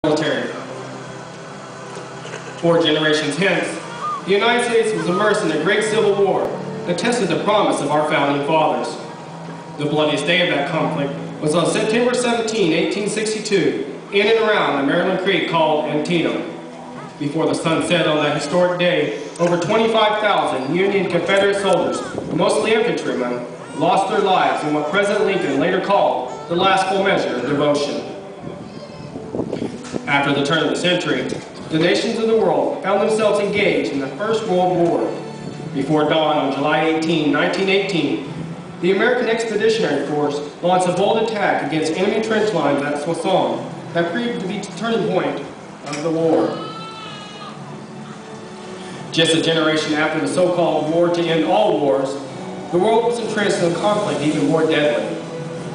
military. 4 generations hence, the United States was immersed in a great civil war that tested the promise of our founding fathers. The bloodiest day of that conflict was on September 17, 1862, in and around the Maryland Creek called Antietam. Before the sun set on that historic day, over 25,000 Union and Confederate soldiers, mostly infantrymen, lost their lives in what President Lincoln later called the last full measure of devotion. After the turn of the century, the nations of the world found themselves engaged in the First World War. Before dawn on July 18, 1918, the American Expeditionary Force launched a bold attack against enemy trench lines at Soissons that proved to be the turning point of the war. Just a generation after the so-called war to end all wars, the world was entrenched in a conflict even more deadly.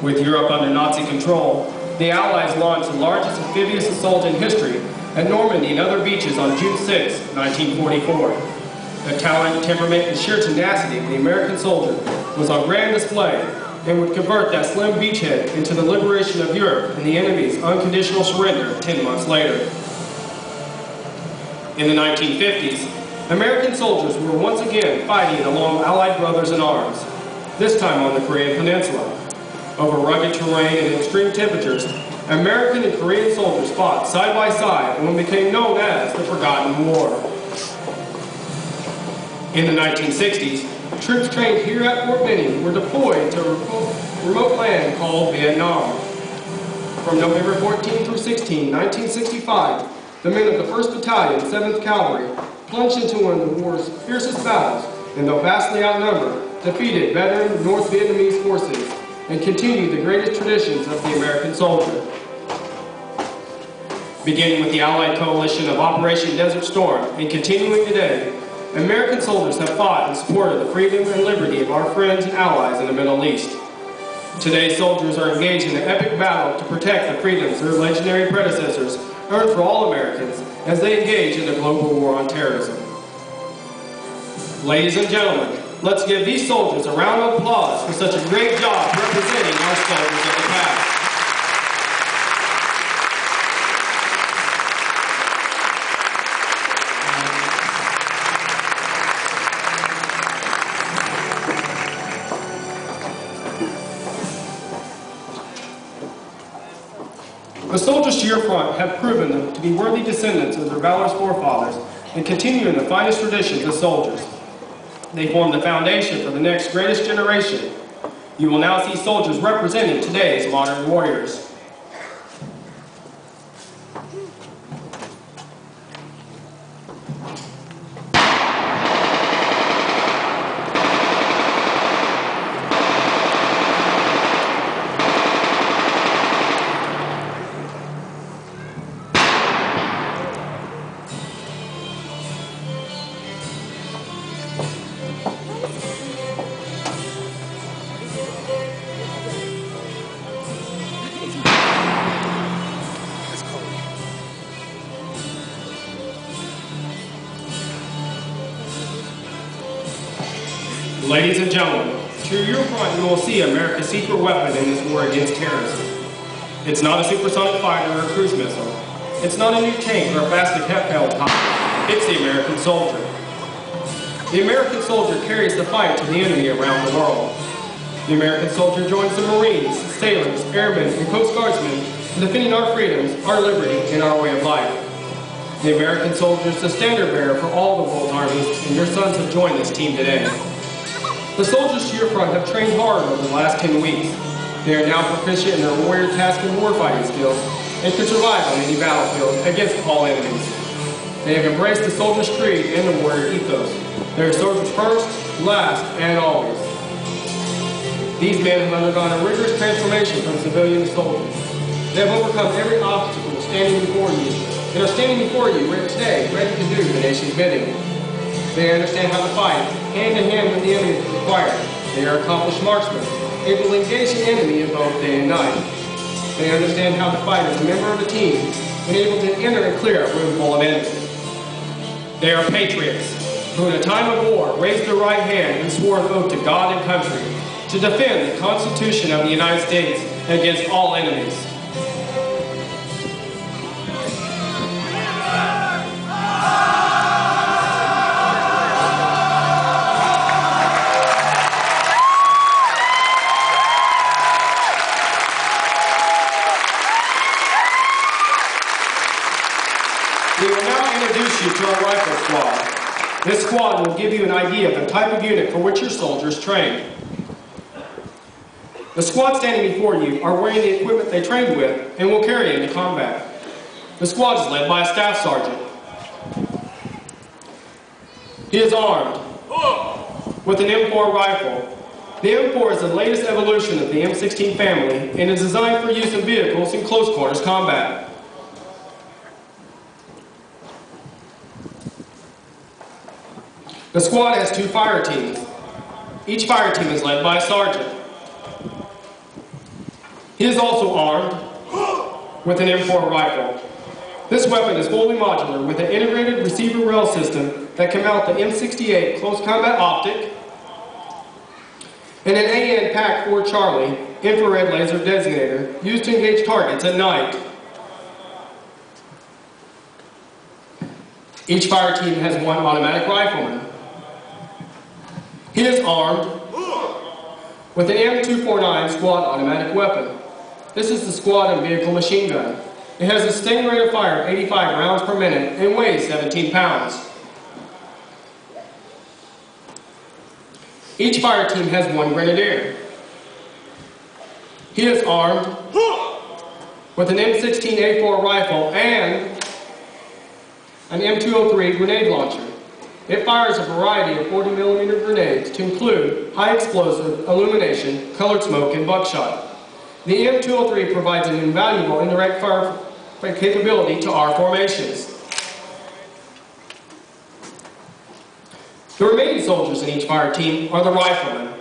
With Europe under Nazi control, the Allies launched the largest amphibious assault in history at Normandy and other beaches on June 6, 1944. The talent, temperament, and sheer tenacity of the American soldier was on grand display and would convert that slim beachhead into the liberation of Europe and the enemy's unconditional surrender 10 months later. In the 1950s, American soldiers were once again fighting along Allied brothers in arms, this time on the Korean Peninsula. Over rugged terrain and extreme temperatures, American and Korean soldiers fought side by side in what became known as the Forgotten War. In the 1960s, troops trained here at Fort Benning were deployed to a remote land called Vietnam. From November 14 through 16, 1965, the men of the 1st Battalion, 7th Cavalry, plunged into one of the war's fiercest battles, and though vastly outnumbered, defeated veteran North Vietnamese forces and continued the greatest traditions of the American soldier. Beginning with the Allied coalition of Operation Desert Storm and continuing today, American soldiers have fought in support of the freedom and liberty of our friends and allies in the Middle East. Today's soldiers are engaged in an epic battle to protect the freedoms their legendary predecessors earned for all Americans as they engage in the global war on terrorism. Ladies and gentlemen, let's give these soldiers a round of applause for such a great job representing our soldiers of the past. The soldiers to your front have proven them to be worthy descendants of their valorous forefathers and continue in the finest traditions of soldiers. They form the foundation for the next greatest generation. You will now see soldiers representing today's modern warriors. Ladies and gentlemen, to your front you will see America's secret weapon in this war against terrorism. It's not a supersonic fighter or a cruise missile. It's not a new tank or a plastic helicopter. It's the American soldier. The American soldier carries the fight to the enemy around the world. The American soldier joins the Marines, sailors, airmen, and Coast Guardsmen in defending our freedoms, our liberty, and our way of life. The American soldier is the standard bearer for all the world's armies, and your sons have joined this team today. The soldiers to your front have trained hard over the last 10 weeks. They are now proficient in their warrior task and warfighting skills and can survive on any battlefield against all enemies. They have embraced the soldier's creed and the warrior ethos. They are soldiers first, last, and always. These men have undergone a rigorous transformation from civilian to soldiers. They have overcome every obstacle standing before you and are standing before you today ready to do the nation's bidding. They understand how to fight, hand-to-hand when the enemy is required. They are accomplished marksmen, able to engage the enemy in both day and night. They understand how to fight as a member of a team and able to enter and clear a room full of enemies. They are patriots who in a time of war raised their right hand and swore an oath to God and country to defend the Constitution of the United States against all enemies. We will now introduce you to our rifle squad. This squad will give you an idea of the type of unit for which your soldiers train. The squad standing before you are wearing the equipment they trained with and will carry into combat. The squad is led by a staff sergeant. He is armed with an M4 rifle. The M4 is the latest evolution of the M16 family and is designed for use in vehicles in close quarters combat. The squad has 2 fire teams. Each fire team is led by a sergeant. He is also armed with an M4 rifle. This weapon is fully modular with an integrated receiver rail system that can mount the M68 close combat optic and an AN PAC-4 Charlie infrared laser designator used to engage targets at night. Each fire team has 1 automatic rifleman. He is armed with an M249 squad automatic weapon. This is the squad and vehicle machine gun. It has a sting rate of fire of 85 rounds per minute and weighs 17 pounds. Each fire team has 1 grenadier. He is armed with an M16A4 rifle and an M203 grenade launcher. It fires a variety of 40mm grenades to include high explosive, illumination, colored smoke, and buckshot. The M203 provides an invaluable indirect fire capability to our formations. The remaining soldiers in each fire team are the riflemen.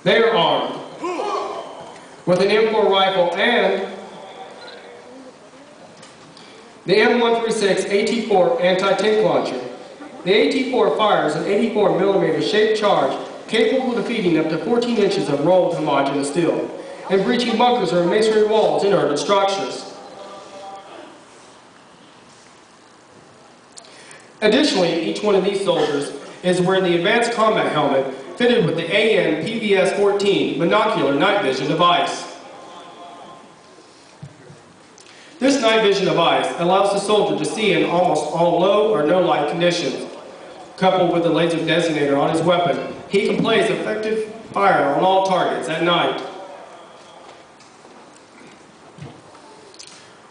They are armed with an M4 rifle and the M136 AT4 anti-tank launcher. The AT4 fires an 84mm shaped charge capable of defeating up to 14 inches of rolled homogeneous steel and breaching bunkers or masonry walls in urban structures. Additionally, each one of these soldiers is wearing the advanced combat helmet fitted with the AN PVS-14 monocular night vision device. This night vision device allows the soldier to see in almost all low or no light conditions. Coupled with the laser designator on his weapon, he can place effective fire on all targets at night.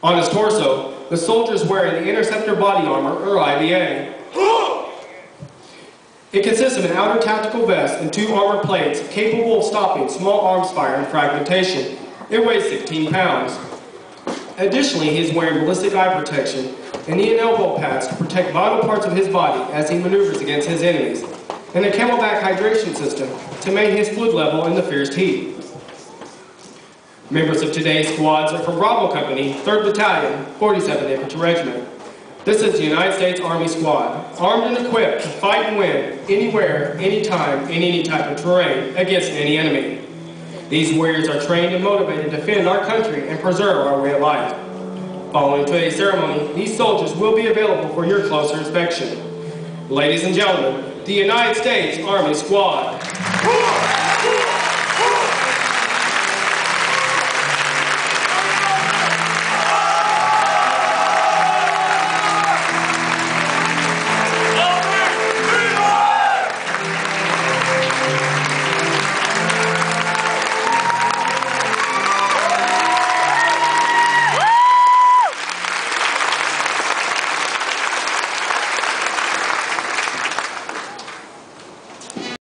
On his torso, the soldier is wearing the Interceptor Body Armor, or IBA. It consists of an outer tactical vest and 2 armor plates capable of stopping small arms fire and fragmentation. It weighs 16 pounds. Additionally, he is wearing ballistic eye protection and knee and elbow pads to protect vital parts of his body as he maneuvers against his enemies, and a camelback hydration system to maintain his fluid level in the fierce heat. Members of today's squads are from Bravo Company, 3rd Battalion, 47th Infantry Regiment. This is the United States Army Squad, armed and equipped to fight and win anywhere, anytime, in any type of terrain against any enemy. These warriors are trained and motivated to defend our country and preserve our way of life. Following today's ceremony, these soldiers will be available for your closer inspection. Ladies and gentlemen, the United States Army Squad.